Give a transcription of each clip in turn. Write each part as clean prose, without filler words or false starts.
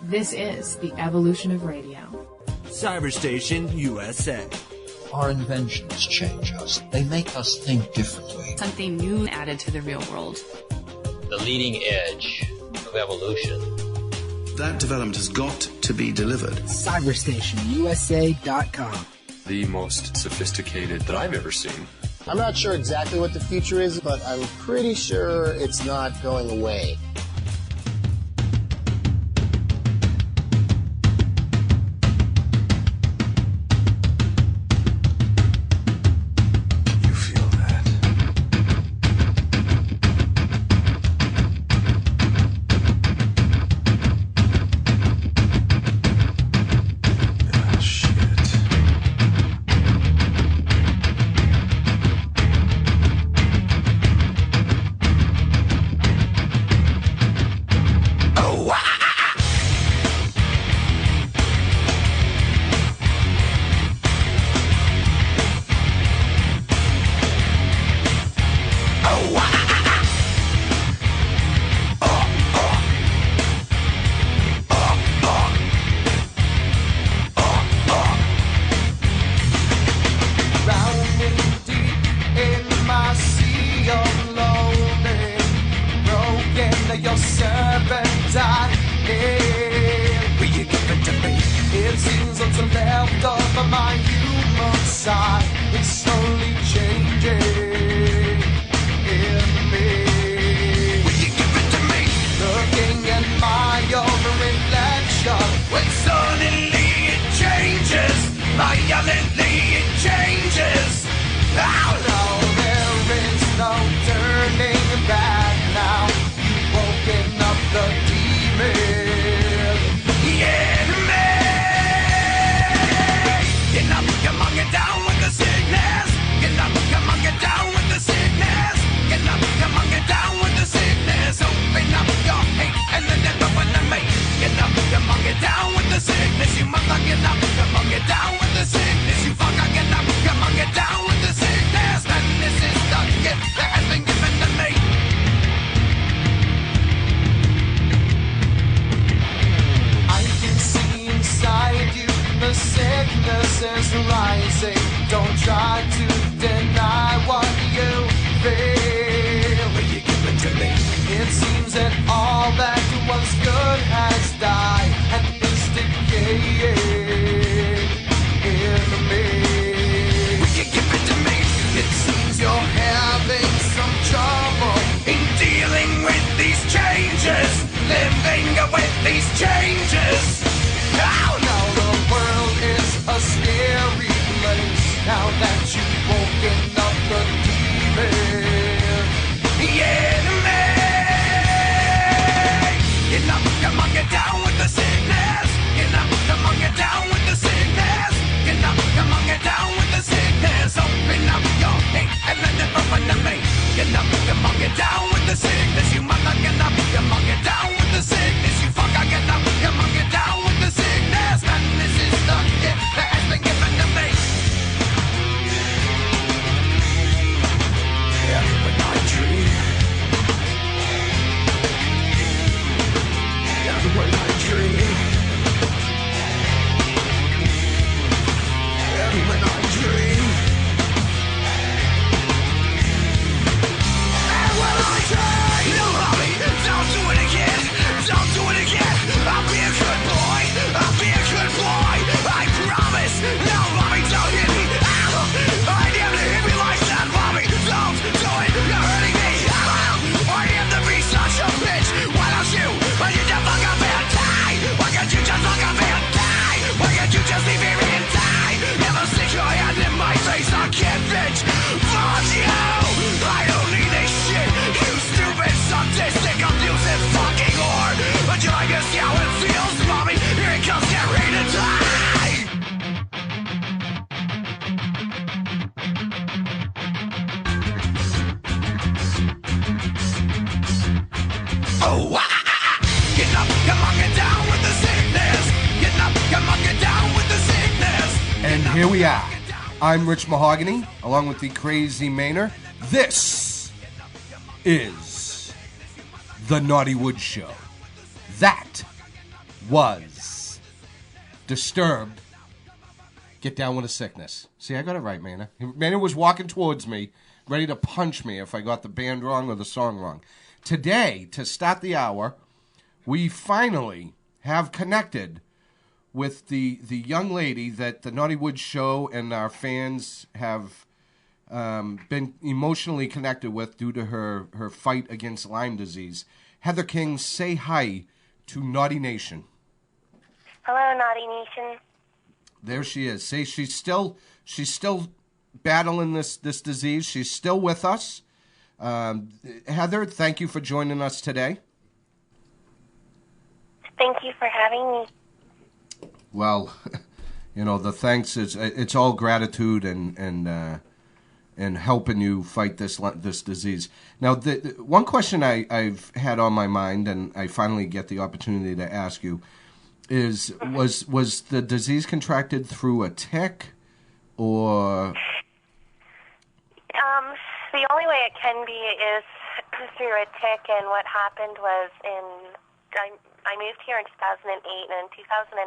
This is the evolution of radio. Cyberstation USA. Our inventions change us. They make us think differently. Something new added to the real world. The leading edge of evolution. That development has got to be delivered. CyberstationUSA.com. The most sophisticated that I've ever seen. I'm not sure exactly what the future is, but I'm pretty sure it's not going away. Here we are. I'm Rich Mahogany, along with the Crazy Maynor. This is the Notty Wood Show. That was disturbed. Get down with a sickness. See, I got it right, Mana. Mana was walking towards me, ready to punch me if I got the band wrong or the song wrong. Today, to start the hour, we finally have connected with the young lady that the Notty Wood show and our fans have been emotionally connected with due to her fight against Lyme disease. Heather King, say hi to Naughty Nation. Hello, Naughty Nation. There she is. See, she's still battling this disease. She's still with us. Heather, thank you for joining us today. Thank you for having me. Well, the thanks is it's all gratitude and helping you fight this disease. Now, the one question I've had on my mind, and I finally get the opportunity to ask you, is was the disease contracted through a tick, or? The only way it can be is through a tick, and what happened was I moved here in 2008, and in 2009,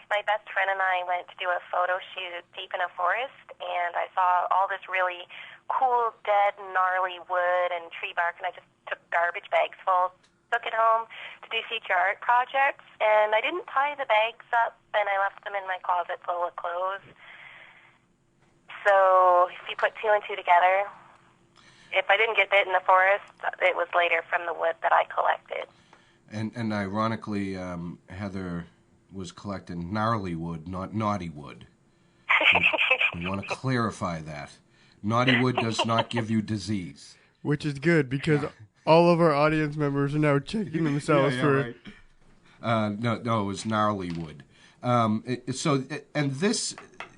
my best friend and I went to do a photo shoot deep in a forest, and I saw all this really cool, dead, gnarly wood and tree bark, and I just took garbage bags full, took it home to do future art projects, and I didn't tie the bags up, and I left them in my closet full of clothes. So if you put two and two together, if I didn't get bit in the forest, it was later from the wood that I collected. And ironically, Heather was collecting gnarly wood, not naughty wood. We want to clarify that. Naughty wood does not give you disease. Which is good, because all of our audience members are now checking themselves for it. Right. No, it was gnarly wood. This,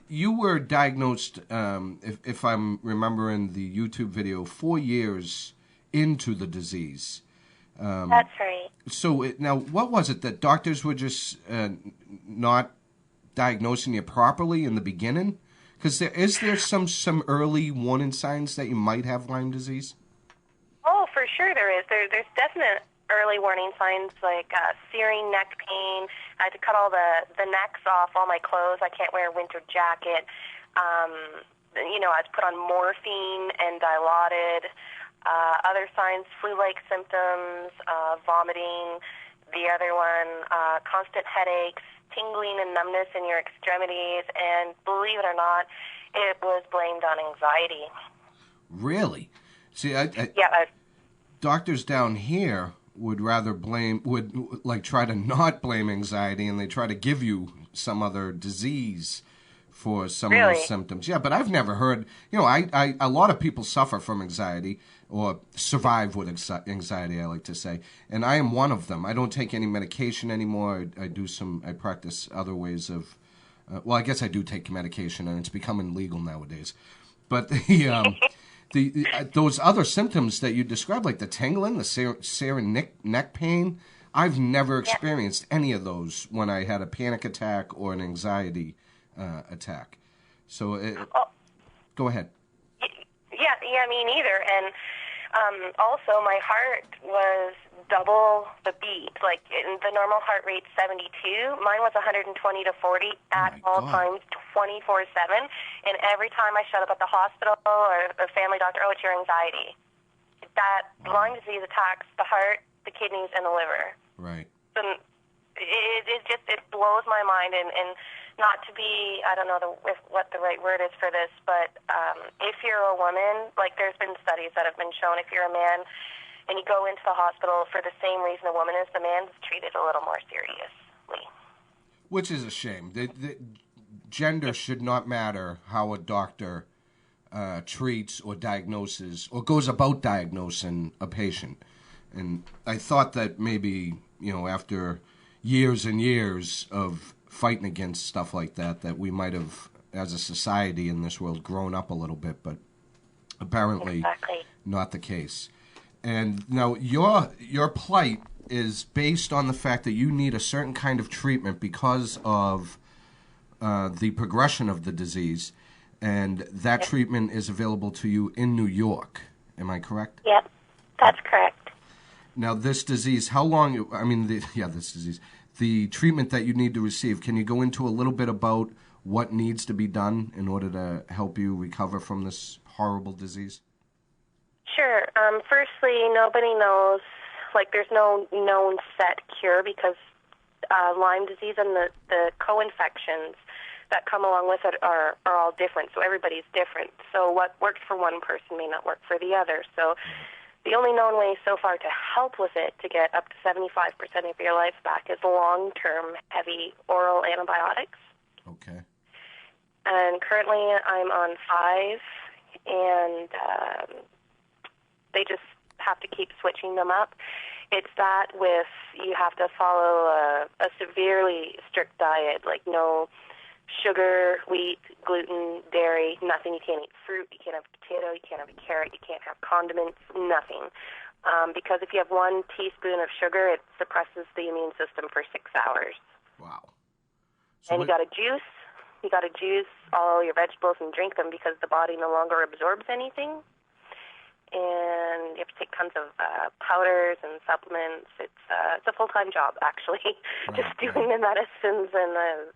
you were diagnosed, if I'm remembering the YouTube video, 4 years into the disease. That's right. So now, what was it that doctors were just not diagnosing you properly in the beginning? Because is there some early warning signs that you might have Lyme disease? Oh, for sure there is. There's definite early warning signs like searing neck pain. I had to cut all the necks off all my clothes. I can't wear a winter jacket. I had to put on morphine and Dilaudid. Other signs, flu-like symptoms, vomiting. The other one, constant headaches, tingling and numbness in your extremities, and believe it or not, it was blamed on anxiety. Really? See, yeah. Doctors down here would try to not blame anxiety, and they try to give you some other disease for some of those symptoms. Yeah, but I've never heard, a lot of people suffer from anxiety or survive with anxiety, I like to say, and I am one of them. I don't take any medication anymore. I practice other ways of, I guess I do take medication, and it's becoming legal nowadays. But those other symptoms that you described, like the tingling, the searing neck pain, I've never experienced any of those when I had a panic attack or an anxiety attack. So, go ahead. Yeah, me neither. And also, my heart was double the beat. Like, the normal heart rate's 72. Mine was 120 to 40 at all times, 24/7. And every time I showed up at the hospital or the family doctor, it's your anxiety. That Lyme disease attacks the heart, the kidneys, and the liver. Right. And it blows my mind, and not to be, I don't know what the right word is for this, but if you're a woman, like there's been studies that have been shown, if you're a man and you go into the hospital for the same reason a woman is, the man's treated a little more seriously. Which is a shame. The gender should not matter how a doctor treats or diagnoses or goes about diagnosing a patient. And I thought that maybe, after years and years of fighting against stuff like that we might have, as a society in this world, grown up a little bit, but apparently not the case. And now your plight is based on the fact that you need a certain kind of treatment because of the progression of the disease, and that treatment is available to you in New York. Am I correct? Yep, that's correct. Now, this disease, how long? This disease. the treatment that you need to receive. Can you go into a little bit about what needs to be done in order to help you recover from this horrible disease? Sure. Firstly, nobody knows, there's no known set cure because Lyme disease and the co-infections that come along with it are all different, so everybody's different. So what works for one person may not work for the other. So the only known way so far to help with it, to get up to 75% of your life back, is long-term heavy oral antibiotics. Okay. And currently I'm on 5, and they just have to keep switching them up. It's that with, you have to follow a severely strict diet, like no sugar, wheat, gluten, dairy, nothing. You can't eat fruit, you can't have a potato, you can't have a carrot, you can't have condiments, nothing. Because if you have 1 teaspoon of sugar, it suppresses the immune system for 6 hours. Wow. So and you got to juice. You got to juice all your vegetables and drink them because the body no longer absorbs anything. And you have to take tons of powders and supplements. It's a full-time job, actually, just doing the medicines and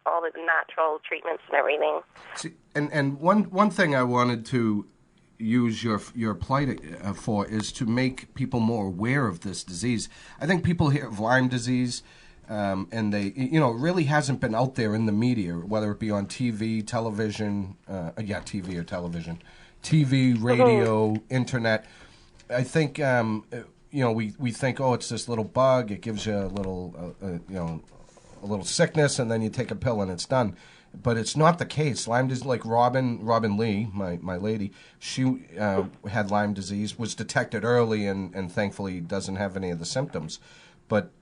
all the natural treatments and everything. See, and one thing I wanted to use your plight for is to make people more aware of this disease. I think people hear of Lyme disease, and they, it really hasn't been out there in the media, whether it be on TV, television, TV or television, TV, radio, internet. I think, we think, oh, it's this little bug. It gives you a little, a little sickness, and then you take a pill and it's done. But it's not the case. Lyme disease, like Robin Lee, my lady, she had Lyme disease, was detected early, and thankfully doesn't have any of the symptoms. But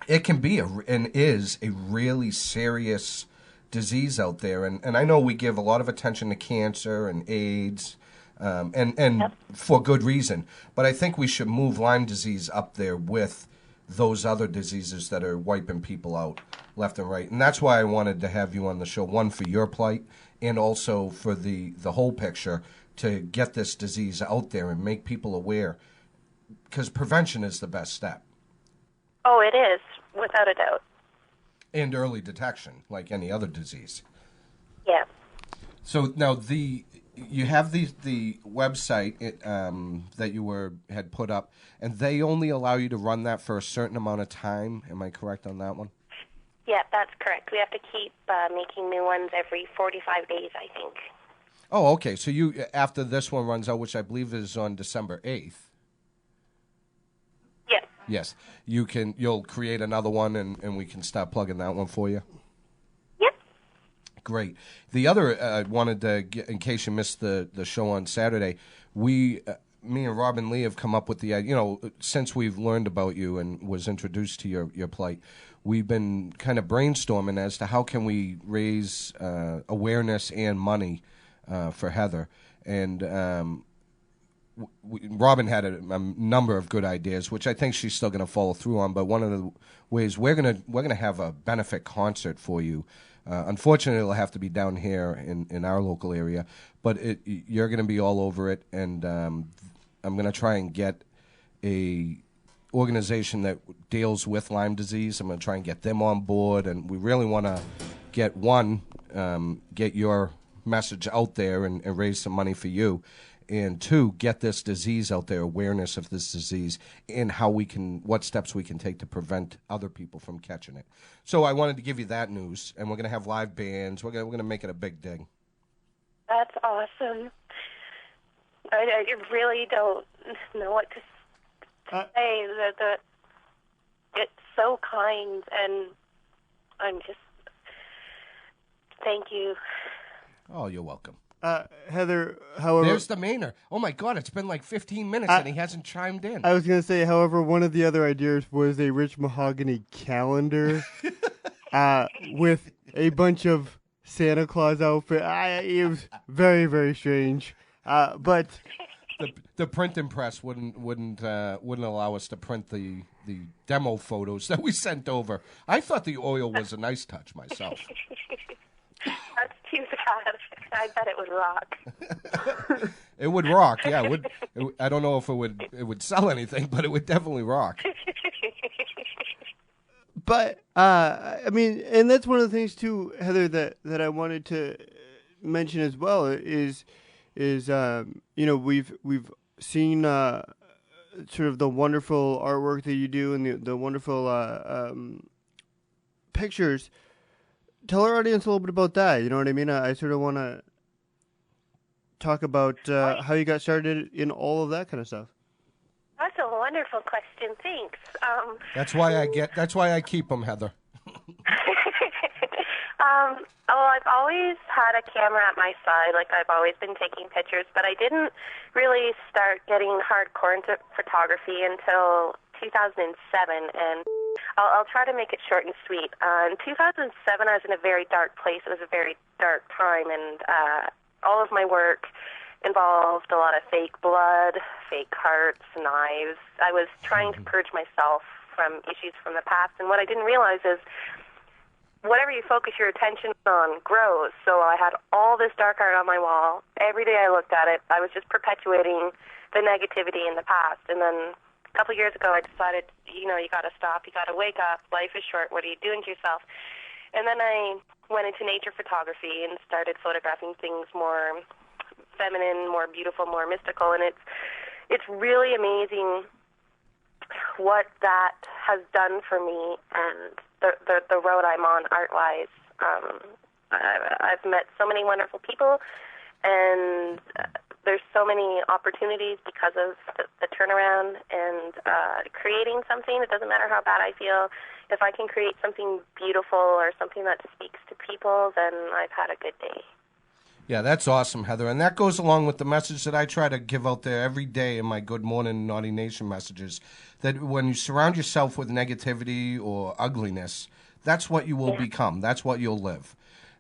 it can be and is a really serious disease out there. And I know we give a lot of attention to cancer and AIDS, and for good reason. But I think we should move Lyme disease up there with those other diseases that are wiping people out left and right. And that's why I wanted to have you on the show, one, for your plight, and also for the whole picture, to get this disease out there and make people aware, because prevention is the best step. Oh, it is, without a doubt. And early detection, like any other disease. Yeah. So now you have the website that you had put up, and they only allow you to run that for a certain amount of time. Am I correct on that one? Yeah, that's correct. We have to keep making new ones every 45 days, I think. Oh, okay. So you, after this one runs out, which I believe is on December 8th. Yes. Yes. You'll create another one, and we can start plugging that one for you. Yep. Great. The other, I wanted to get, in case you missed the show on Saturday, me and Robin Lee have come up with the idea, since we've learned about you and was introduced to your plight, we've been kind of brainstorming as to how can we raise awareness and money for Heather. And Robin had a number of good ideas, which I think she's still going to follow through on. But one of the ways we're gonna have a benefit concert for you. Unfortunately, it'll have to be down here in our local area, but you're going to be all over it, and I'm going to try and get a organization that deals with Lyme disease. I'm going to try and get them on board, and we really want to get your message out there and raise some money for you, and 2, get this disease out there, awareness of this disease, and what steps we can take to prevent other people from catching it. So I wanted to give you that news, and we're going to have live bands. We're going to make it a big thing. That's awesome. I really don't know what to say. It's so kind, and I'm just, thank you. Oh, you're welcome. Heather, however... There's the Mainer. Oh, my God, it's been like 15 minutes, and he hasn't chimed in. I was going to say, however, one of the other ideas was a rich mahogany calendar with a bunch of Santa Claus outfit. It was very, very strange. But... The printing press wouldn't allow us to print the demo photos that we sent over. I thought the oil was a nice touch myself. That's too bad. I bet it would rock. It would rock, yeah. I don't know if it would sell anything, but it would definitely rock. But I mean, and that's one of the things too, Heather, that I wanted to mention as well is we've seen sort of the wonderful artwork that you do and the wonderful pictures. Tell our audience a little bit about that. You know what I mean? I sort of want to talk about how you got started in all of that kind of stuff. That's a wonderful question. Thanks. That's why I keep them, Heather. I've always had a camera at my side. Like, I've always been taking pictures, but I didn't really start getting hardcore into photography until 2007, and I'll try to make it short and sweet. In 2007, I was in a very dark place. It was a very dark time, and all of my work involved a lot of fake blood, fake hearts, knives. I was trying to purge myself from issues from the past, and what I didn't realize is whatever you focus your attention on grows. So I had all this dark art on my wall. Every day I looked at it, I was just perpetuating the negativity in the past. And then a couple years ago, I decided, you got to stop. You got to wake up. Life is short. What are you doing to yourself? And then I went into nature photography and started photographing things more feminine, more beautiful, more mystical. And it's really amazing what that has done for me and the road I'm on art-wise. I've met so many wonderful people, and there's so many opportunities because of the turnaround and creating something. It doesn't matter how bad I feel. If I can create something beautiful or something that speaks to people, then I've had a good day. Yeah, that's awesome, Heather. And that goes along with the message that I try to give out there every day in my Good Morning Naughty Nation messages, that when you surround yourself with negativity or ugliness, that's what you will become. That's what you'll live.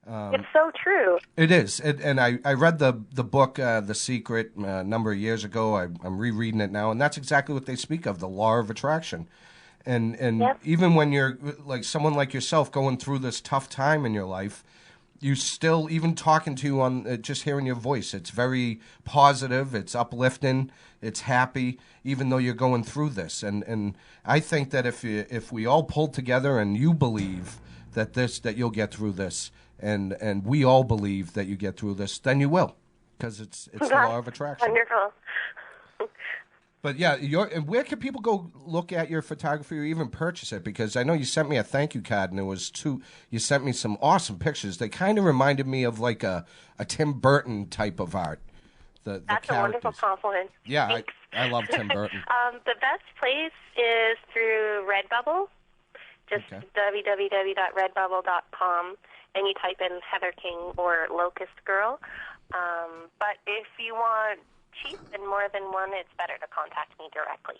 It's so true. It is. And I read the book, The Secret, a number of years ago. I'm rereading it now, and that's exactly what they speak of, the law of attraction. And even when you're like someone like yourself going through this tough time in your life, you still, even talking to you on just hearing your voice, it's very positive, it's uplifting, it's happy, even though you're going through this. And I think that if we all pull together and you believe that you'll get through this, and we all believe that you get through this, then you will, because it's the law of attraction. Wonderful. But yeah, where can people go look at your photography or even purchase it? Because I know you sent me a thank you card, and you sent me some awesome pictures. They kind of reminded me of like a Tim Burton type of art. That's a wonderful compliment. Yeah, I love Tim Burton. The best place is through Redbubble. Just www.redbubble.com, and you type in Heather King or Locust Girl. But if you want cheap and more than one, it's better to contact me directly.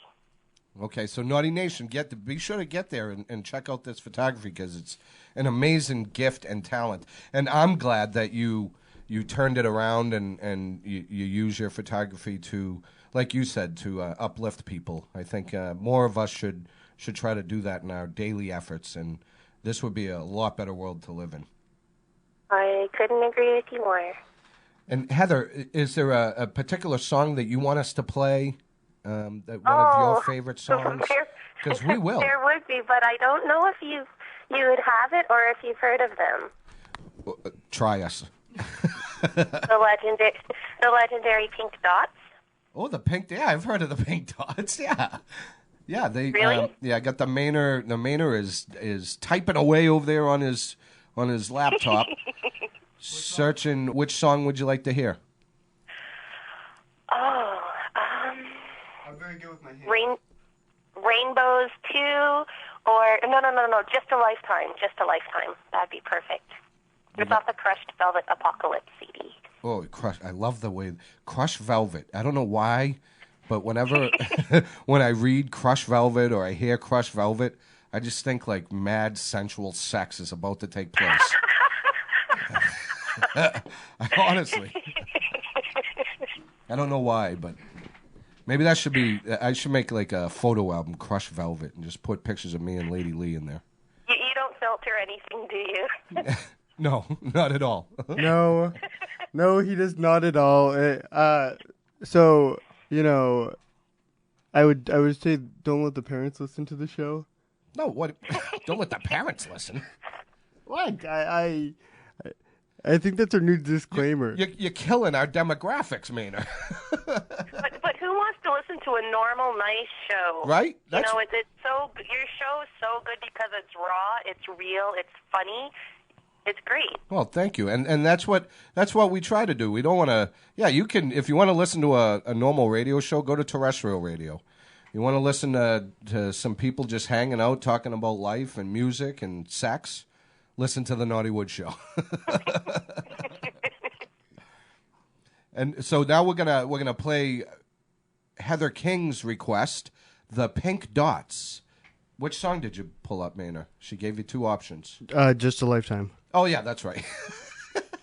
Okay, so Naughty Nation, be sure to get there and check out this photography, because it's an amazing gift and talent. And I'm glad that you turned it around and you use your photography to, like you said, to uplift people. I think more of us should try to do that in our daily efforts, and this would be a lot better world to live in. I couldn't agree with you more. And Heather, is there a particular song that you want us to play? One of your favorite songs? Because we will. There would be, but I don't know if you would have it or if you've heard of them. Try us. The legendary Pink Dots. Oh, the Pink. Yeah, I've heard of the Pink Dots. Yeah. Yeah, they. Really? I got the Mainer. The Mainer is typing away over there on his laptop. Searching, which song would you like to hear? Oh, I'm very good with my hands. Rainbows 2, or no, Just a Lifetime. Just a Lifetime. That'd be perfect. It's off the Crushed Velvet Apocalypse CD. Oh, I love the way Crushed Velvet. I don't know why, but whenever when I read Crushed Velvet or I hear Crushed Velvet, I just think like mad sensual sex is about to take place. Honestly, I don't know why, but maybe that should be. I should make like a photo album, Crushed Velvet, and just put pictures of me and Lady Lee in there. You don't filter anything, do you? No, not at all. No, he does not at all. So I would say don't let the parents listen to the show. No, what? Don't let the parents listen. What? I think that's our new disclaimer. You're killing our demographics, Maynard. But who wants to listen to a normal, nice show? Right? You know, it's so your show is so good because it's raw, it's real, it's funny. It's great. Well, thank you, and that's what we try to do. We don't want to. Yeah, you can if you want to listen to a normal radio show, go to terrestrial radio. You want to listen to some people just hanging out, talking about life and music and sex. Listen to the Notty Wood Show. And so now we're gonna play Heather King's request, "The Pink Dots." Which song did you pull up, Maynard? She gave you two options. Just a Lifetime. Oh yeah, that's right.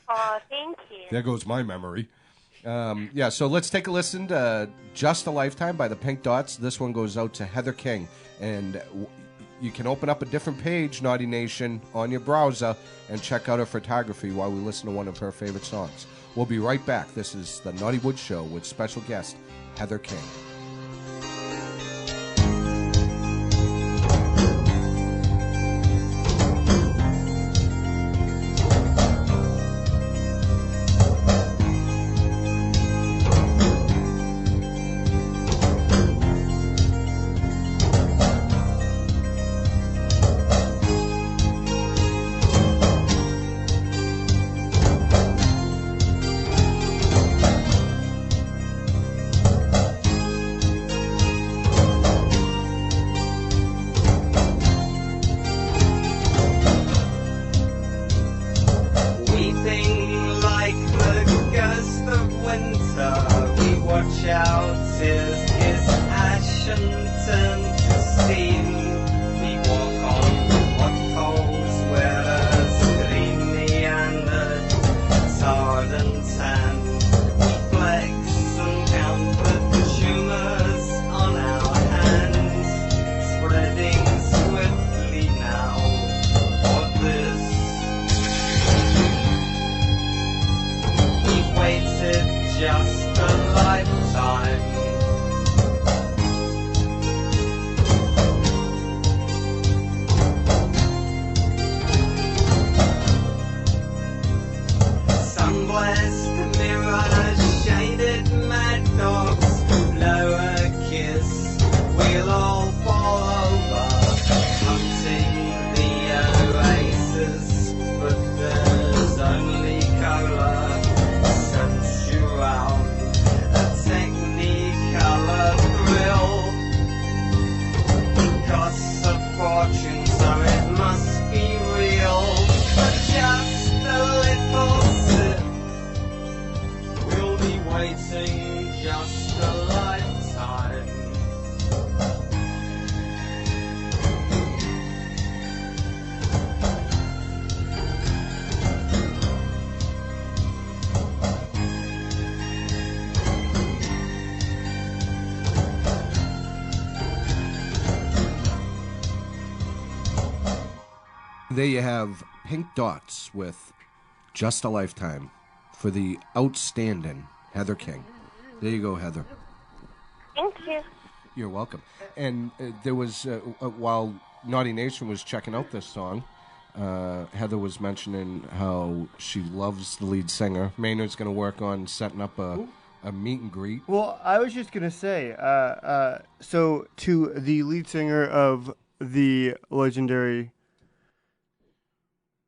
Oh, thank you. There goes my memory. Yeah, so let's take a listen to "Just a Lifetime" by the Pink Dots. This one goes out to Heather King, and you can open up a different page, Naughty Nation, on your browser and check out her photography while we listen to one of her favorite songs. We'll be right back. This is the Notty Wood Show with special guest Heather King. There you have Pink Dots with "Just a Lifetime" for the outstanding Heather King. There you go, Heather. Thank you. You're welcome. And there was, while Naughty Nation was checking out this song, Heather was mentioning how she loves the lead singer. Maynard's going to work on setting up a meet and greet. Well, I was just going to say, so to the lead singer of the legendary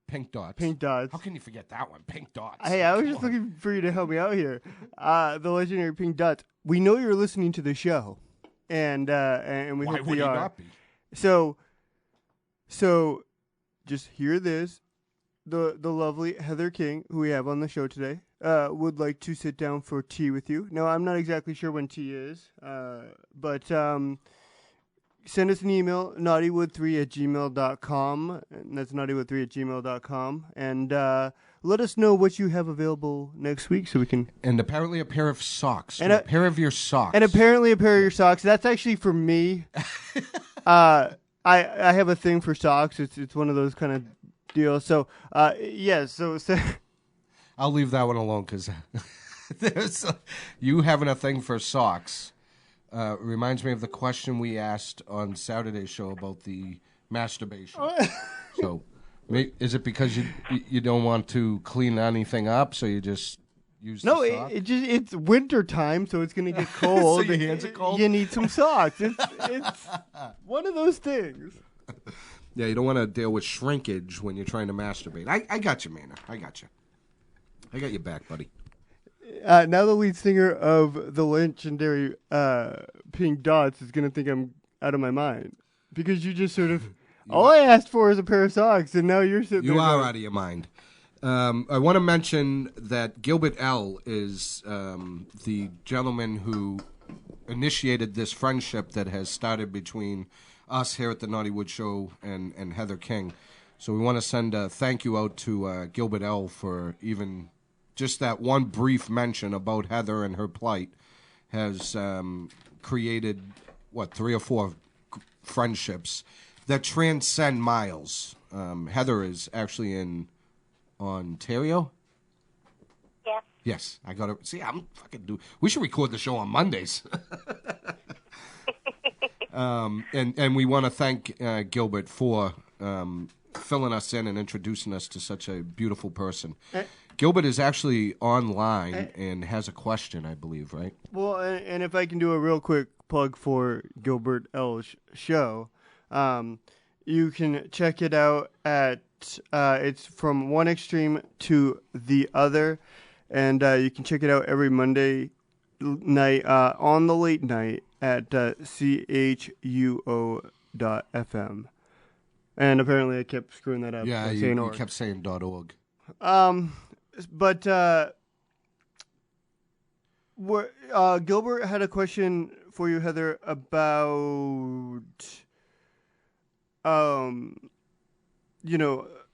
Pink Dots. Pink Dots. How can you forget that one? Pink Dots. Hey, I was just looking for you to help me out here. The legendary Pink Dots. We know you're listening to the show, and we Why hope would you you are. not be? So just hear this. The lovely Heather King, who we have on the show today, would like to sit down for tea with you. Now, I'm not exactly sure when tea is, but send us an email, naughtywood3@gmail.com. And that's naughtywood3@gmail.com. And let us know what you have available next week so we can... And apparently a pair of socks. And a pair of your socks. And apparently a pair of your socks. That's actually for me. I have a thing for socks. It's one of those kind of deals. So, so I'll leave that one alone because you having a thing for socks reminds me of the question we asked on Saturday's show about the masturbation. So, is it because you don't want to clean anything up, so you just use the sock? It's winter time, so it's gonna get cold. So your hands are cold? You need some socks. It's one of those things. Yeah, you don't want to deal with shrinkage when you're trying to masturbate. I got you, man. I got you. I got your back, buddy. Now the lead singer of the legendary Pink Dots is going to think I'm out of my mind. Because you just sort of... all I asked for is a pair of socks, and now you're sitting there... You are out of your mind. I want to mention that Gilbert L. is the gentleman who initiated this friendship that has started between us here at the Notty Wood Show and Heather King. So we want to send a thank you out to Gilbert L. for even just that one brief mention about Heather and her plight has created, 3 or 4 friendships that transcend miles. Heather is actually in Ontario. Yeah. Yes, I got to see. I'm fucking we should record the show on Mondays. And we want to thank Gilbert for filling us in and introducing us to such a beautiful person. Gilbert is actually online and has a question, I believe, right? Well, and if I can do a real quick plug for Gilbert L's show, you can check it out at it's from one extreme to the other, and you can check it out every Monday night on the late night at chuo.fm. And apparently I kept screwing that up. Yeah, you kept saying .org. But Gilbert had a question for you, Heather, about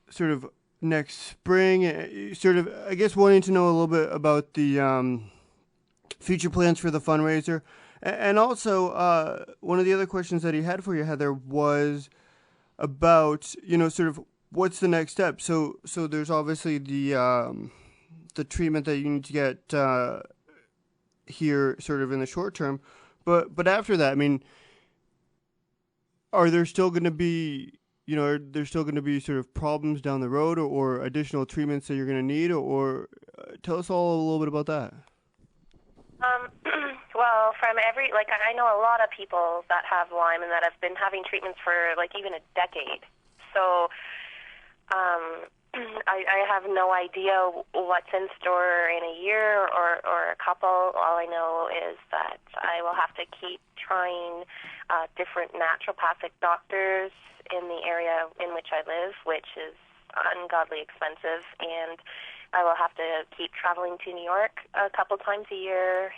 sort of next spring, sort of, I guess, wanting to know a little bit about the future plans for the fundraiser. And also, one of the other questions that he had for you, Heather, was about, sort of what's the next step. So there's obviously the treatment that you need to get here sort of in the short term. But after that, I mean, are there still going to be, are there still going to be sort of problems down the road or additional treatments that you're going to need? Or tell us all a little bit about that. Well, I know a lot of people that have Lyme and that have been having treatments for even a decade. So I have no idea what's in store in a year or a couple. All I know is that I will have to keep trying different naturopathic doctors in the area in which I live, which is ungodly expensive, and I will have to keep traveling to New York a couple times a year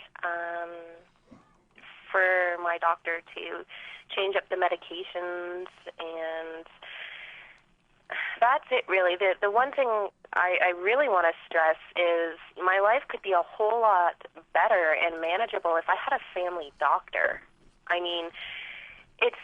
for my doctor to change up the medications, and that's it, really. The one thing I really want to stress is my life could be a whole lot better and manageable if I had a family doctor. I mean, it's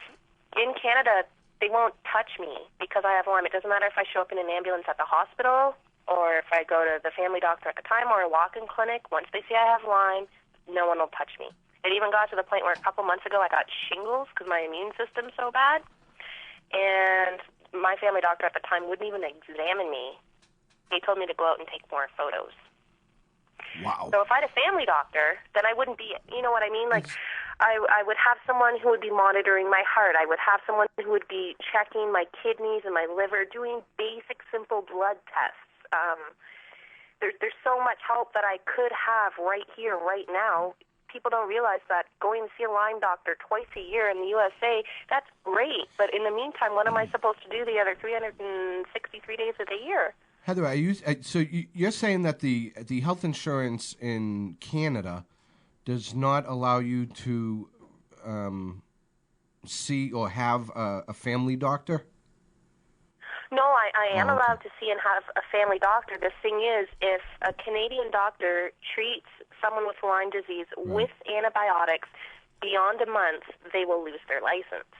in Canada, they won't touch me because I have Lyme. It doesn't matter if I show up in an ambulance at the hospital or if I go to the family doctor at the time or a walk-in clinic. Once they see I have Lyme, no one will touch me. It even got to the point where a couple months ago I got shingles because my immune system's so bad. And my family doctor at the time wouldn't even examine me. He told me to go out and take more photos. Wow. So if I had a family doctor, then I wouldn't be, you know what I mean? Like, I would have someone who would be monitoring my heart. I would have someone who would be checking my kidneys and my liver, doing basic, simple blood tests. There's so much help that I could have right here, right now. People don't realize that going to see a Lyme doctor twice a year in the USA, that's great. But in the meantime, what am I supposed to do the other 363 days of the year? Heather, you're saying that the health insurance in Canada does not allow you to see or have a family doctor? No, I am allowed to see and have a family doctor. The thing is, if a Canadian doctor treats someone with Lyme disease with antibiotics beyond a month, they will lose their license.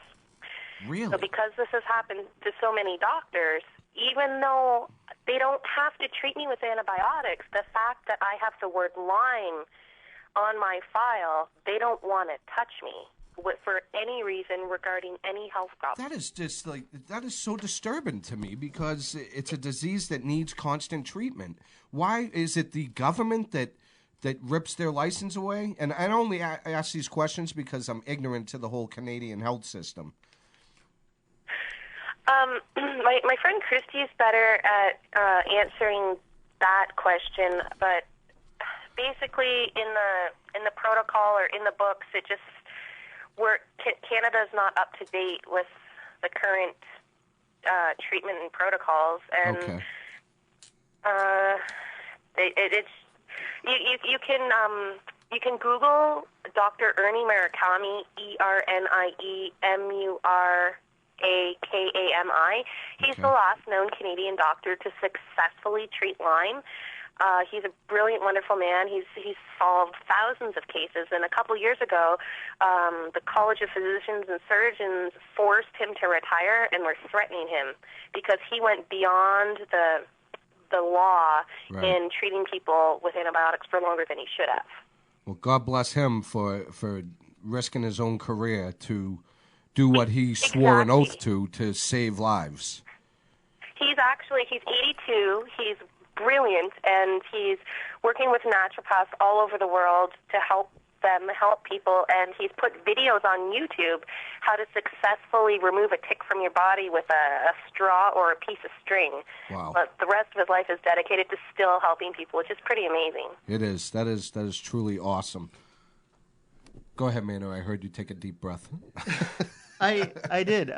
Really? So because this has happened to so many doctors, even though they don't have to treat me with antibiotics, the fact that I have the word Lyme on my file, they don't want to touch me for any reason regarding any health problem. That is just that is so disturbing to me because it's a disease that needs constant treatment. Why is it the government that rips their license away? And I only ask these questions because I'm ignorant to the whole Canadian health system. My friend Christy is better at answering that question, but basically in the protocol or in the books, it just Canada's not up to date with the current treatment and protocols, and okay. It's you can Google Dr. Ernie Murakami, ErnieMurakami. He's the last known Canadian doctor to successfully treat Lyme. He's a brilliant, wonderful man. He's solved thousands of cases. And a couple years ago, the College of Physicians and Surgeons forced him to retire and were threatening him because he went beyond the law in treating people with antibiotics for longer than he should have. Well, God bless him for risking his own career to do what he swore an oath to save lives. He's 82. He's brilliant, and he's working with naturopaths all over the world to help people, and he's put videos on YouTube how to successfully remove a tick from your body with a straw or a piece of string. Wow. But the rest of his life is dedicated to still helping people, which is pretty amazing. It is. That is truly awesome. Go ahead, Maynard. I heard you take a deep breath. I did.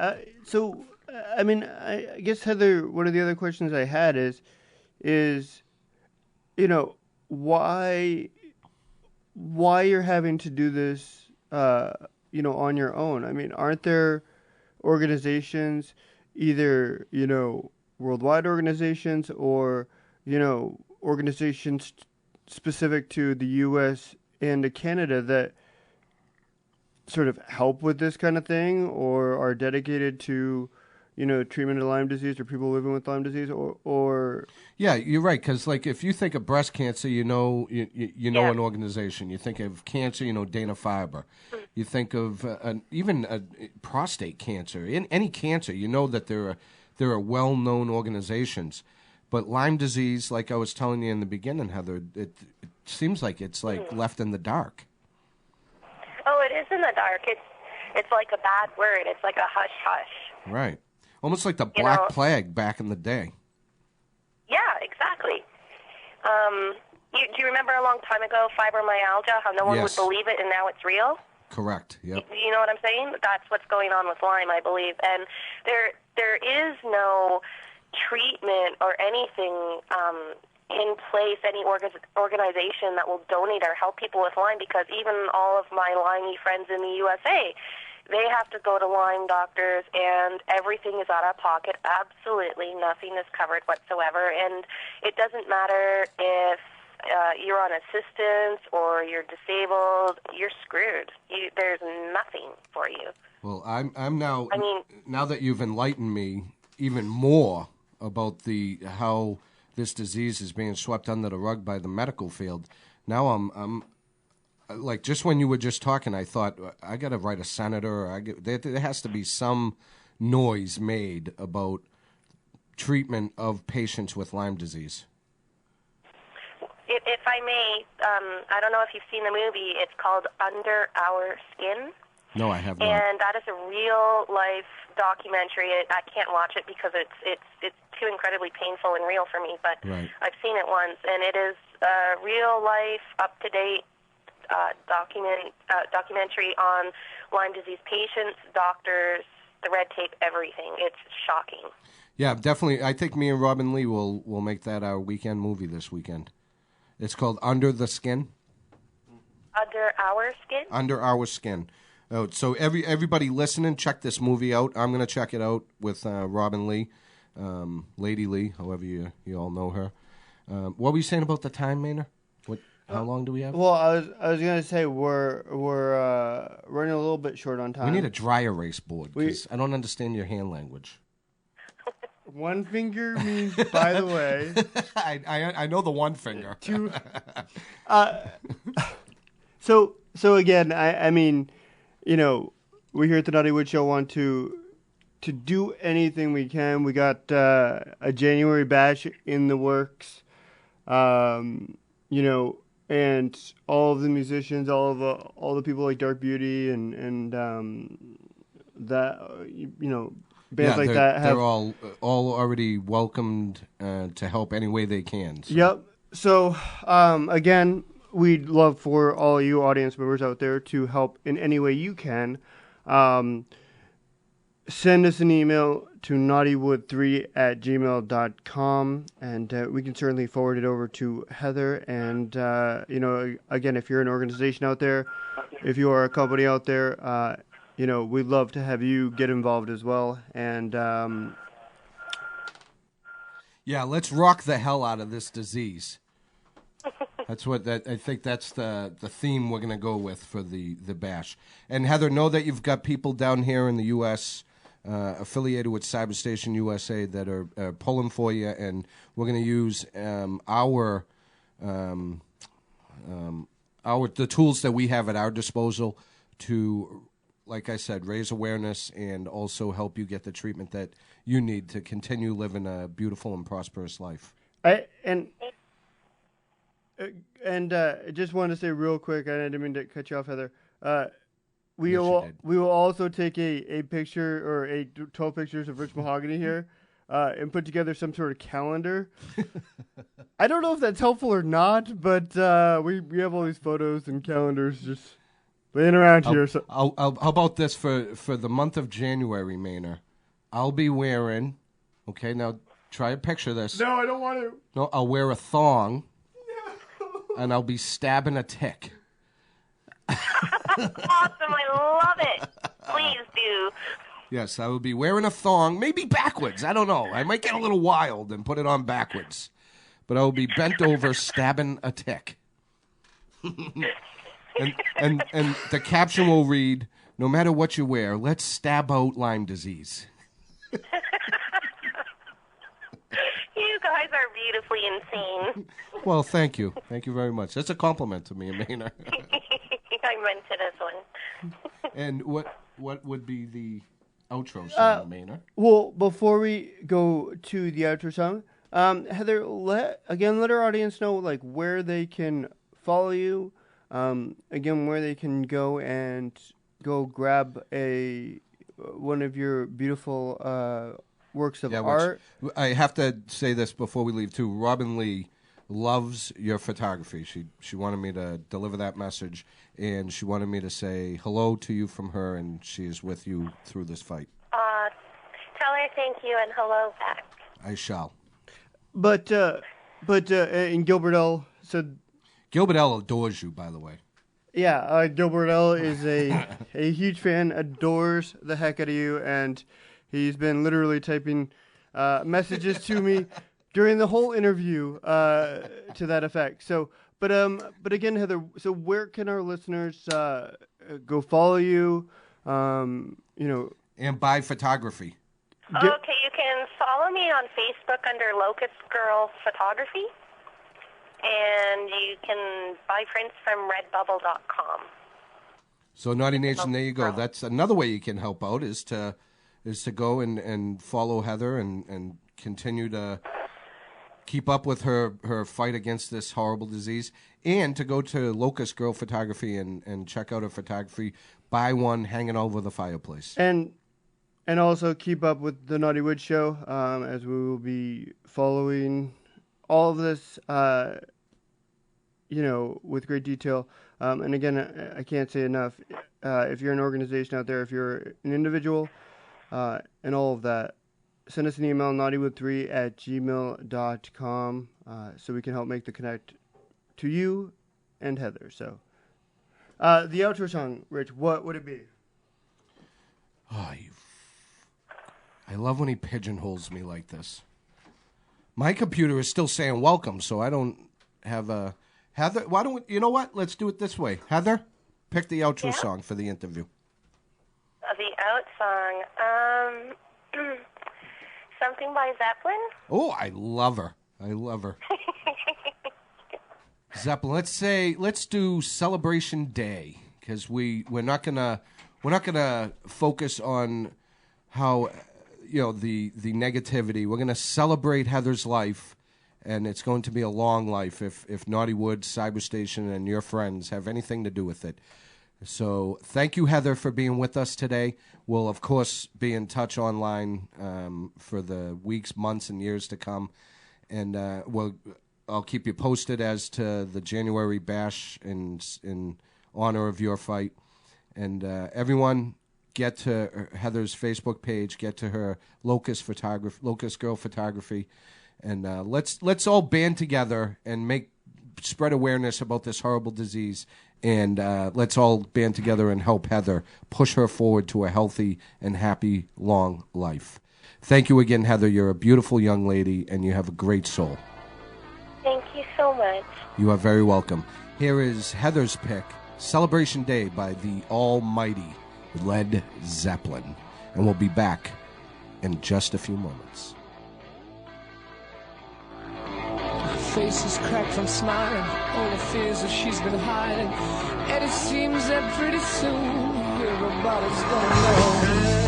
So, I mean, I guess, Heather, one of the other questions I had is, why you're having to do this, on your own? I mean, aren't there organizations, either, worldwide organizations or, organizations specific to the U.S. and to Canada that sort of help with this kind of thing or are dedicated to, treatment of Lyme disease or people living with Lyme disease or... Yeah, you're right, because if you think of breast cancer, you know an organization. You think of cancer, Dana-Farber. You think of even prostate cancer. In any cancer, that there are well-known organizations. But Lyme disease, like I was telling you in the beginning, Heather, it seems like it's left in the dark. Oh, it is in the dark. It's like a bad word. It's like a hush-hush. Right. Almost like the Black Plague back in the day. Yeah, exactly. Do you remember a long time ago, fibromyalgia, how no one would believe it and now it's real? Correct, yep. You know what I'm saying? That's what's going on with Lyme, I believe. And there is no treatment or anything in place, any organization that will donate or help people with Lyme, because even all of my Lyme friends in the USA, they have to go to Lyme doctors, and everything is out of pocket. Absolutely nothing is covered whatsoever, and it doesn't matter if you're on assistance or you're disabled. You're screwed. There's nothing for you. Well, I'm now. I mean, now that you've enlightened me even more about how this disease is being swept under the rug by the medical field. Now I'm like, just when you were just talking, I thought I got to write a senator. There has to be some noise made about treatment of patients with Lyme disease. If I may, I don't know if you've seen the movie. It's called Under Our Skin. No, I have not. And that is a real life documentary. I can't watch it because it's too incredibly painful and real for me. But I've seen it once, and it is a real life, up to date documentary on Lyme disease patients, doctors, the red tape, everything. It's shocking. Yeah, definitely. I think me and Robin Lee will make that our weekend movie this weekend. It's called Under the Skin. Under Our Skin? Under Our Skin. Oh, so everybody listening, check this movie out. I'm going to check it out with Robin Lee, Lady Lee, however you all know her. What were you saying about the time, Maynard? How long do we have? Well, I was going to say we're running a little bit short on time. We need a dry erase board because I don't understand your hand language. One finger means, by the way. I know the one finger. Two. So again, I mean, we here at the Notty Wood Show want to do anything we can. We got a January bash in the works, and all of the musicians, all the people like Dark Beauty and bands like that have. They're all already welcomed to help any way they can. So. Yep. So again, we'd love for all you audience members out there to help in any way you can. Send us an email to nottywood3@gmail.com, and we can certainly forward it over to Heather. And, again, if you're an organization out there, if you are a company out there, we'd love to have you get involved as well. And let's rock the hell out of this disease. That's I think that's the theme we're going to go with for the bash. And Heather, know that you've got people down here in the U.S. Affiliated with Cyberstation USA that are pulling for you, and we're going to use the tools that we have at our disposal to, like I said, raise awareness and also help you get the treatment that you need to continue living a beautiful and prosperous life. I just wanted to say real quick, I didn't mean to cut you off, Heather. We will also take a picture or 12 pictures of Rich Mahogany here and put together some sort of calendar. I don't know if that's helpful or not, but we have all these photos and calendars just laying around here. So how about this for the month of January, Maynard? I'll be wearing. Okay, now try to picture this. No, I don't want to. No, I'll wear a thong. And I'll be stabbing a tick. Awesome, I love it. Please do. Yes, I will be wearing a thong, maybe backwards. I don't know. I might get a little wild and put it on backwards. But I will be bent over stabbing a tick. and the caption will read, "No matter what you wear, let's stab out Lyme disease." You guys are beautifully insane. Well, thank you. Thank you very much. That's a compliment to me, Amina. I meant it as one. And what would be the outro song, Amina? Well, before we go to the outro song, Heather, let our audience know where they can follow you. Again, where they can go and grab one of your beautiful works of art. I have to say this before we leave, too. Robin Lee loves your photography. She wanted me to deliver that message, and she wanted me to say hello to you from her, and she is with you through this fight. Tell her thank you and hello back. I shall. But and Gilbert L. said... Gilbert L. adores you, by the way. Yeah, Gilbert L. is a huge fan, adores the heck out of you, and he's been literally typing messages to me during the whole interview to that effect. So, but again, Heather, so where can our listeners go follow you? And buy photography. Okay, you can follow me on Facebook under Locust Girl Photography, and you can buy prints from redbubble.com. So, Naughty Nation, there you go. That's another way you can help out is to go and follow Heather and continue to keep up with her fight against this horrible disease, and to go to Locust Girl Photography and check out her photography. Buy one, hang it over the fireplace. And also keep up with the Notty Wood Show, as we will be following all of this, with great detail. And again, I can't say enough. If you're an organization out there, if you're an individual, and all of that, send us an email, nottywood3@gmail.com, so we can help make the connect to you and Heather. So, the outro song, Rich, what would it be? Oh, I love when he pigeonholes me like this. My computer is still saying welcome, so I don't have a... Heather, why don't we... You know what? Let's do it this way. Heather, pick the outro song for the interview. The out song, something by Zeppelin. Oh, I love her. Zeppelin. Let's do Celebration Day, because we're not gonna we're not gonna focus on how the negativity. We're gonna celebrate Heather's life, and it's going to be a long life if Notty Wood, Cyberstation, and your friends have anything to do with it. So thank you, Heather, for being with us today. We'll, of course, be in touch online for the weeks, months, and years to come. And I'll keep you posted as to the January bash in honor of your fight. And everyone, get to Heather's Facebook page, get to her Locust Girl Photography, and let's all band together and spread awareness about this horrible disease. And let's all band together and help Heather push her forward to a healthy and happy, long life. Thank you again, Heather. You're a beautiful young lady, and you have a great soul. Thank you so much. You are very welcome. Here is Heather's pick, Celebration Day by the almighty Led Zeppelin. And we'll be back in just a few moments. Face is cracked from smiling, all the fears that she's been hiding, and it seems that pretty soon everybody's gonna know.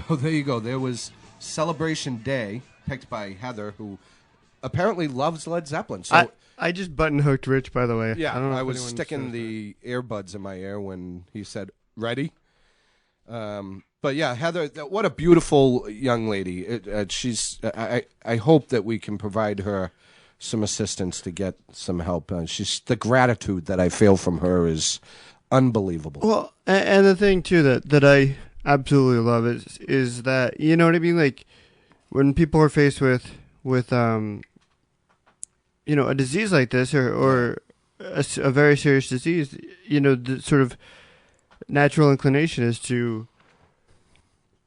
Oh, there you go. There was Celebration Day, picked by Heather, who apparently loves Led Zeppelin. So I just button hooked Rich, by the way. Yeah, I don't know I if was anyone sticking says the earbuds in my ear when he said, ready? But yeah, Heather, what a beautiful young lady. I hope that we can provide her some assistance to get some help. The gratitude that I feel from her is unbelievable. Well, and the thing too that I absolutely love is that, you know what I mean, like when people are faced with a disease like this or a very serious disease, the sort of natural inclination is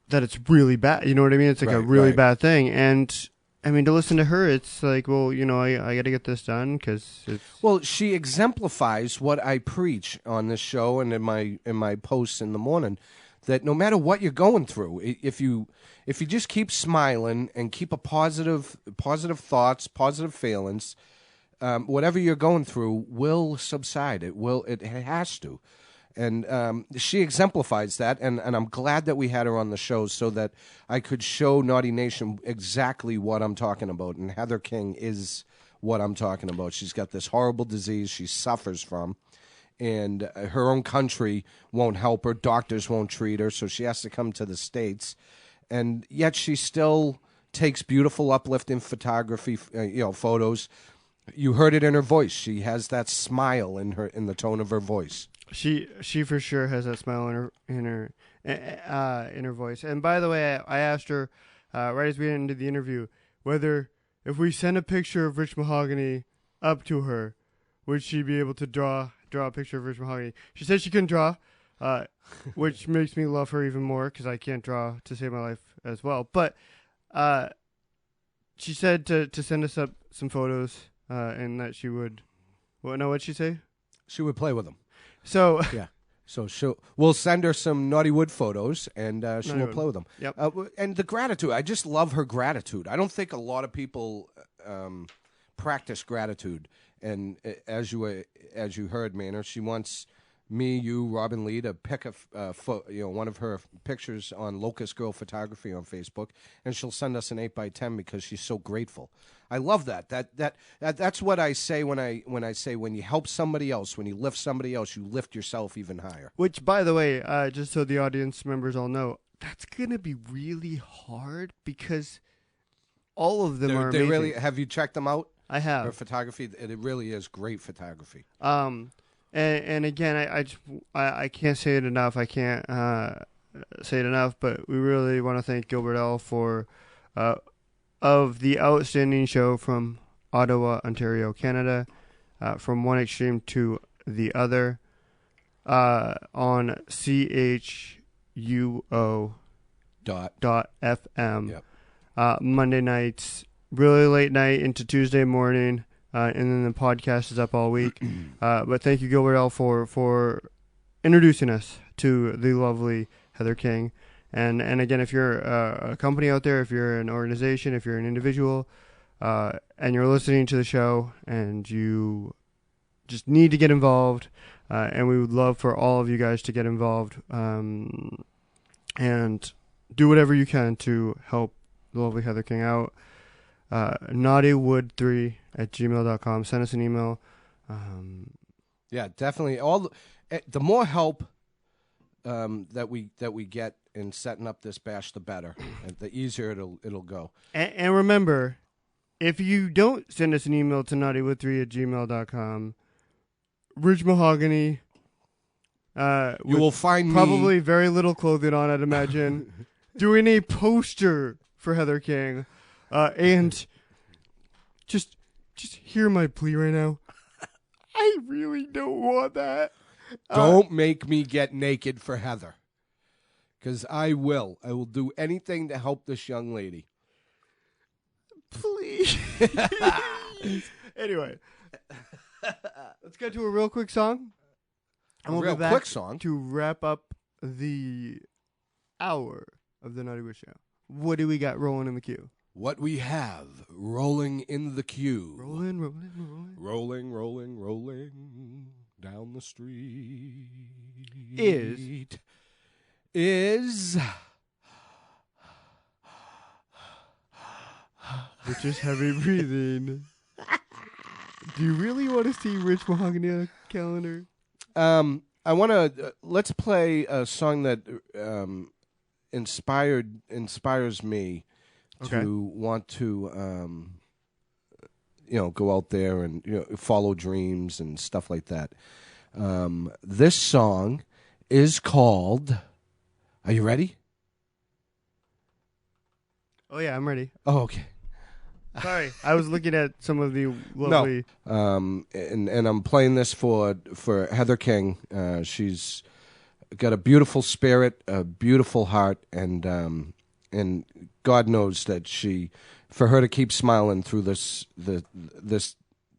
that it's really bad. You know what I mean? It's like a really bad thing. And I mean, to listen to her, it's like, well, you know, I got to get this done because it's... Well, she exemplifies what I preach on this show and in my posts in the morning, that no matter what you're going through, if you just keep smiling and keep a positive thoughts, positive feelings, whatever you're going through will subside. It has to. And she exemplifies that, and I'm glad that we had her on the show so that I could show Naughty Nation exactly what I'm talking about. And Heather King is what I'm talking about. She's got this horrible disease she suffers from, and her own country won't help her. Doctors won't treat her, so she has to come to the States. And yet she still takes beautiful, uplifting photography, photos. You heard it in her voice. She has that smile in the tone of her voice. She for sure has that smile in her voice. And by the way, I asked her right as we ended the interview whether if we send a picture of Rich Mahogany up to her, would she be able to draw a picture of Rich Mahogany? She said she can draw, which makes me love her even more because I can't draw to save my life as well. But she said to send us up some photos and that she would. What'd she say? She would play with them. So yeah, so we'll send her some Naughty Wood photos, and she will play with them. Yep. And the gratitude, I just love her gratitude. I don't think a lot of people practice gratitude. And as you heard, Manor, she wants me, you, Robin Lee to pick one of her pictures on Locust Girl Photography on Facebook, and she'll send us an 8x10 because she's so grateful. I love that. That's what I say when I say when you help somebody else, when you lift somebody else, you lift yourself even higher. Which, by the way, just so the audience members all know, that's gonna be really hard because all of them are amazing. Really, have you checked them out? I have. Her photography, it really is great photography. And again, I can't say it enough. I can't say it enough, but we really want to thank Gilbert L. for of the outstanding show from Ottawa, Ontario, Canada, from one extreme to the other, on CHUO.FM. Yep. Monday nights, really late night into Tuesday morning. And then the podcast is up all week. But thank you, Gilbert L., for introducing us to the lovely Heather King. And again, if you're a company out there, if you're an organization, if you're an individual, and you're listening to the show and you just need to get involved, and we would love for all of you guys to get involved and do whatever you can to help the lovely Heather King out. NottyWood3@gmail.com. Send us an email. Yeah, definitely. The more help that we get in setting up this bash, the better. And the easier it'll go. And remember, if you don't send us an email to NottyWood3@gmail.com, Rich Mahogany, you will find probably very little clothing on, I'd imagine, doing a poster for Heather King. And just hear my plea right now. I really don't want that. Don't make me get naked for Heather. Because I will. I will do anything to help this young lady. Please. Anyway. Let's get to a real quick song. And we'll real be back quick song? to wrap up the hour of the Notty Wood Show. What do we got rolling in the queue? What we have rolling in the queue. Rolling. Rolling down the street. Is which is heavy breathing. Do you really want to see Rich Mahogany on a calendar? I want to let's play a song that inspires me to want to go out there and follow dreams and stuff like that. This song is called. Are you ready? Oh yeah, I'm ready. Oh, okay. Sorry, I was looking at some of the lovely. No. And I'm playing this for Heather King. She's got a beautiful spirit, a beautiful heart, and God knows that she for her to keep smiling through this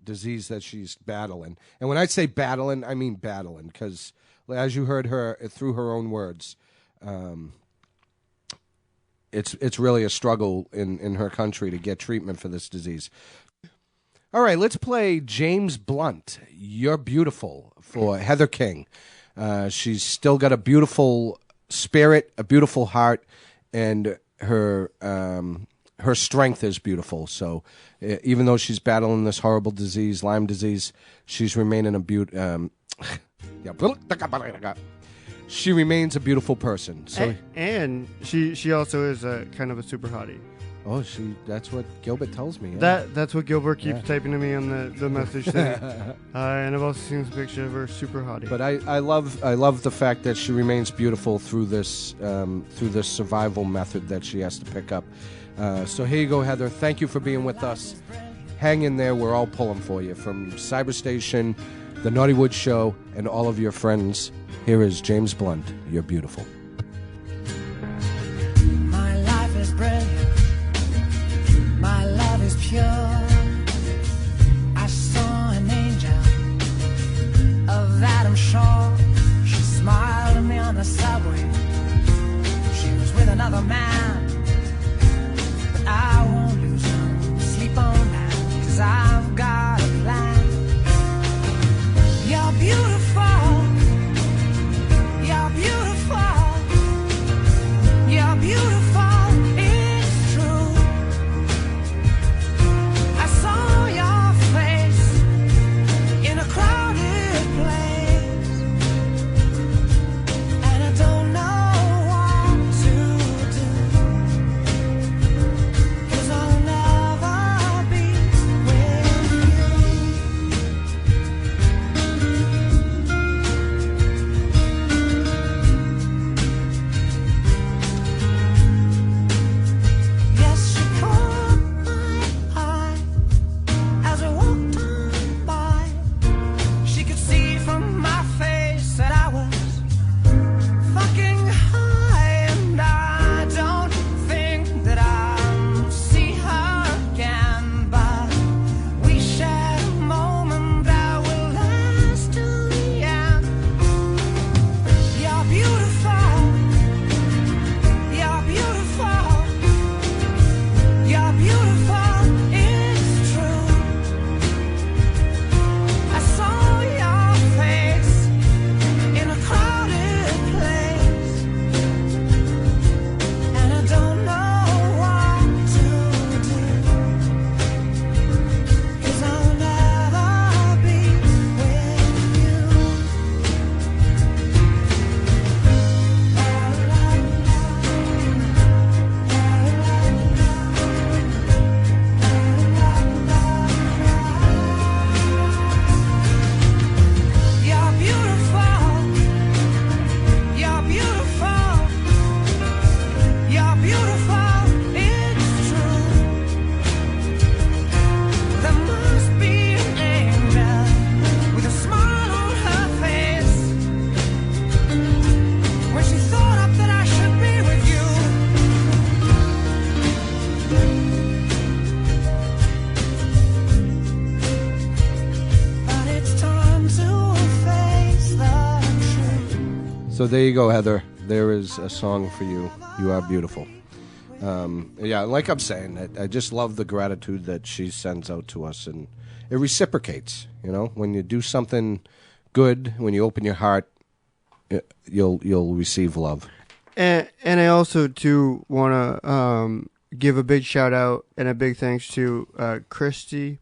disease that she's battling. And when I say battling, I mean battling, because as you heard her through her own words, it's really a struggle in her country to get treatment for this disease. All right, let's play James Blunt, You're Beautiful, for Heather King. She's still got a beautiful spirit, a beautiful heart, and her strength is beautiful. So even though she's battling this horrible disease, Lyme disease, she's remaining she remains a beautiful person. So and she also is a kind of a super hottie. Oh, that's what Gilbert tells me. Yeah. That's what Gilbert keeps typing to me on the message thing. And I've also seen some picture of her super hottie. But I love the fact that she remains beautiful through this survival method that she has to pick up. So here you go, Heather. Thank you for being with us. Hang in there. We're all pulling for you. From Cyberstation, the Notty Wood Show, and all of your friends, here is James Blunt, You're Beautiful. My life is brilliant. My love is pure. I saw an angel, of that I'm sure. She smiled at me on the subway. She was with another man. But I won't lose no sleep on that, 'cause I've got a plan. You're beautiful. You're beautiful. You're beautiful. It's true. I saw your face in a crowded place, and I don't know what to do, 'cause I'll never be with Yes, she caught my eye as we walked on by. She could see from my face that I was fucking high, and I don't think that I'll see her again. But we shared a moment that will last till the end. You're beautiful. You're beautiful. You're beautiful, it's true. I saw your face in a crowded place, and I don't know what to do, 'cause I'll never be with you. You're beautiful. You're beautiful. You're beautiful. It's true. There must be an angel with a smile on her face when she thought up that I should be with you. But it's time to face the truth. So there you go, Heather. There is a song for you. You are beautiful. Yeah, like I'm saying, I just love the gratitude that she sends out to us, and it reciprocates. You know, when you do something good, when you open your heart, you'll receive love. And I also too want to give a big shout out and a big thanks to Christy,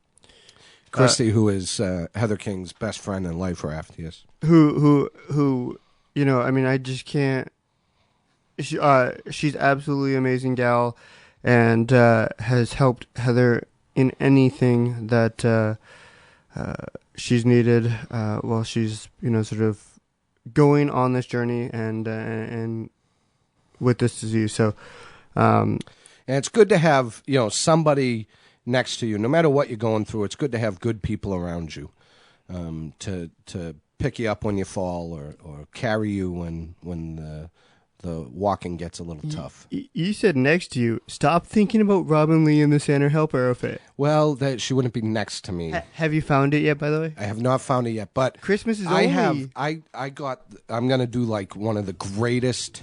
Who is Heather King's best friend and life raft. Yes. who you know, I mean, I just can't. She's absolutely amazing gal, and has helped Heather in anything that she's needed while she's, you know, sort of going on this journey and with this disease. So, and it's good to have, you know, somebody next to you, no matter what you're going through. It's good to have good people around you to pick you up when you fall, or carry you when the walking gets a little tough. You said next to you. Stop thinking about Robin Lee in the Santa helper outfit. Well, that she wouldn't be next to me. Have you found it yet, by the way? I have not found it yet, but Christmas is I'm gonna do like one of the greatest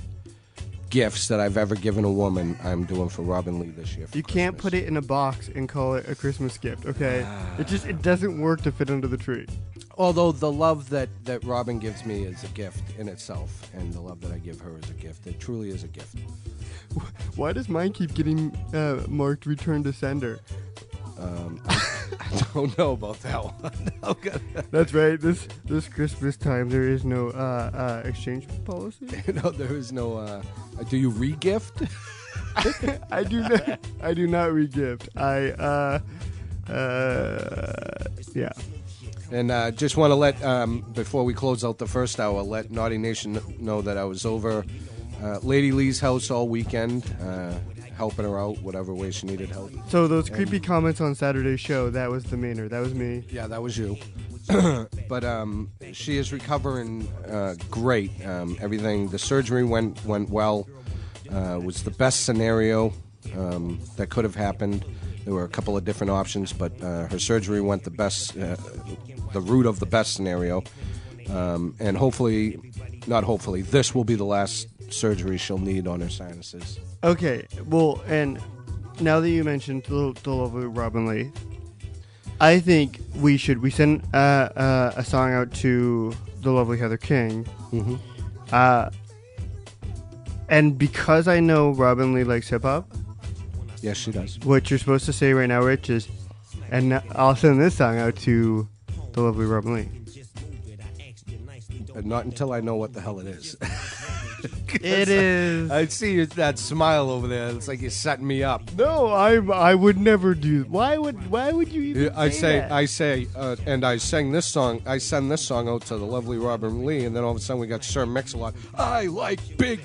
gifts that I've ever given a woman. I'm doing for Robin Lee this year. You can't put it in a box and call it a Christmas gift, okay? It doesn't work to fit under the tree. Although the love that Robin gives me is a gift in itself, and the love that I give her is a gift. It truly is a gift. Why does mine keep getting marked return to sender? I don't know about that one. That's right. This Christmas time, there is no exchange policy. No, there is no. Do you re-gift? I do not. I do not re-gift. Yeah. And just want to let, before we close out the first hour, let Naughty Nation know that I was over Lady Lee's house all weekend, helping her out, whatever way she needed help. So those creepy comments on Saturday's show, that was the mainer. That was me. Yeah, that was you. But she is recovering great. Everything, the surgery went well. Was the best scenario that could have happened. There were a couple of different options, but her surgery went the best, the route of the best scenario. And hopefully, not hopefully, this will be the last surgery she'll need on her sinuses. Okay, well, and now that you mentioned the lovely Robin Lee, I think we send a song out to the lovely Heather King. Mm-hmm. And because I know Robin Lee likes hip-hop, yes, she does. What you're supposed to say right now, Rich, is, and I'll send this song out to the lovely Robin Lee. Not until I know what the hell it is. It is. I see that smile over there. It's like you're setting me up. No, I would never do. Why would you even? I say that? And I sang this song. I send this song out to the lovely Robin Lee, and then all of a sudden we got Sir Mix-a-Lot. I like big